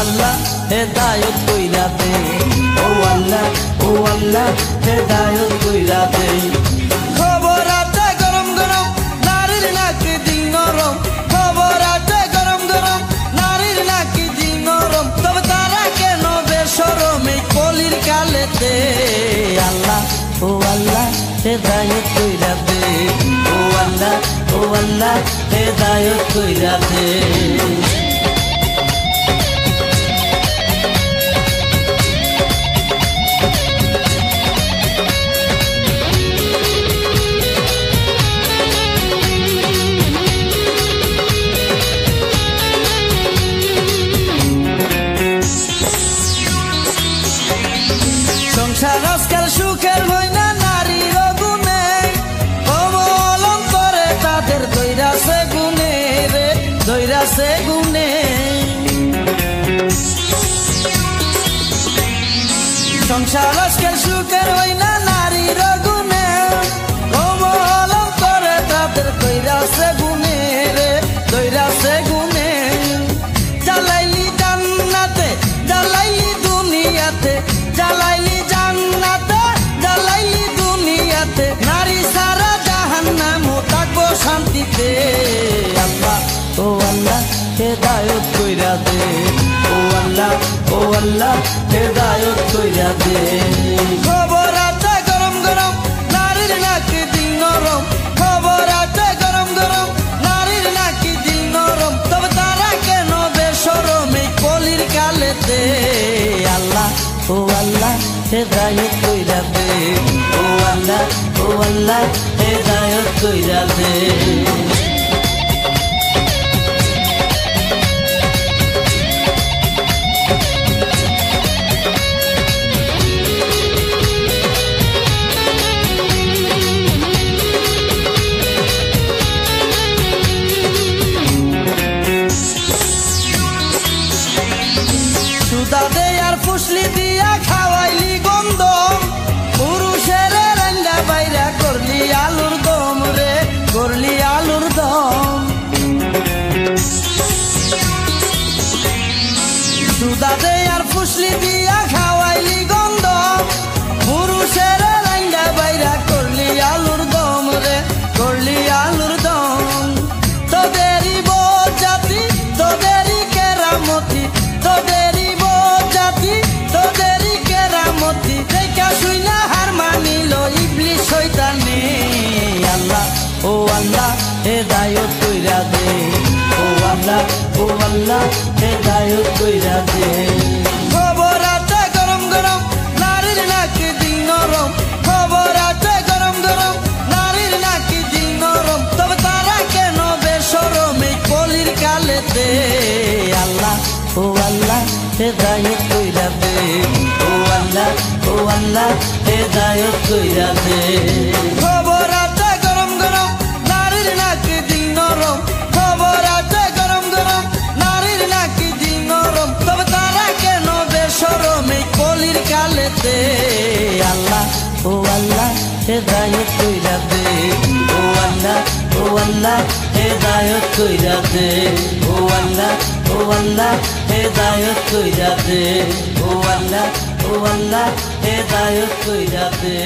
আল্লাহ হেদায়েত কইরা দে, ও আল্লাহ হেদায়েত কইরা দে। খবর আছে গরম গরম নারীর নাকি দিন নরম, খবর আছে গরম গরম নারীর নাকি দিন নরম, তবে তারা কেন বেশরম এই কলির কালেতে। আল্লাহ হেদায়েত কইরা দে, ও আল্লাহ হেদায়েত কইরা দে। সংসার আজকাল সুখের হয় না নারীর গুণে, অবলম্বন করে তাদের দৈরাছে গুণে রে, দৈরাছে গুণে। সংসার আজকাল সুখের হয় না নারীর গুণে, অবলম্বন করে তাদের দৈরাছে গুণে রে, দৈরাছে গুণে। জ্বালাইলি জান্নাতে জ্বালাইলি দুনিয়াতে, জ্বালাইলি জান্নাতে জ্বালাইলি দুনিয়াতে, নারী সারা জাহান্নামও থাকবো শান্তিতে। আল্লাহ হেদায়েত কইরা দে, ও আল্লাহ হেদায়েত কইরা দে। খবর আছে গরম গরম নারীর নাকি দিন নরম, খবর আছে গরম গরম নারীর নাকি দিন নরম, তবে তারা কেন বেশরম এই কলির কালেতে। আল্লাহ হেদায়েত কইরা দে, ও আল্লাহ হেদায়েত কইরা দে। সুদা দে আর ফুসলি দিয়া খাওয়াইলি গন্ধ, পুরুষের রান্না বাইরা করলি আলুর দম রে, করলি আলুর দম। সুদা দে আর ফুসলি দিয়া খাওয়াইলি গন্ধ, পুরুষের রান্না বাইরা করলি আলুর দম রে, করলি আলুর দম। তোদেরই বজ্জাতি তোদেরই কেরামতি, তোদেরই বজ্জাতি তোদেরই কেরামতি, দেখা শুইনা হার মানিল ইবলিস শয়তানে। আল্লাহ হেদায়েত কইরা দে, ও আল্লাহ হেদায়েত কইরা দে। খবর আছে গরম গরম নারীর নাকি দিন নরম, খবর আছে গরম গরম নারীর নাকি দিন নরম, তবে তারা কেন বেশরম এই কলির কালেতে। আল্লাহ হেদায়েত কইরা দে, ও আল্লাহ হেদায়েত কইরা দে। খবর আছে গরম গরম নারীর নাকি দিন নরম, খবর আছে গরম গরম নারীর নাকি দিন নরম, তবে তারা কেন বেশরম এই কলির কালেতে। আল্লাহ হেদায়েত কইরা দে, ও আল্লাহ হেদায়েত কইরা দে, ও আল্লাহ হেদায়েত কইরা দে, ও আল্লাহ হেদায়েত কইরা দে।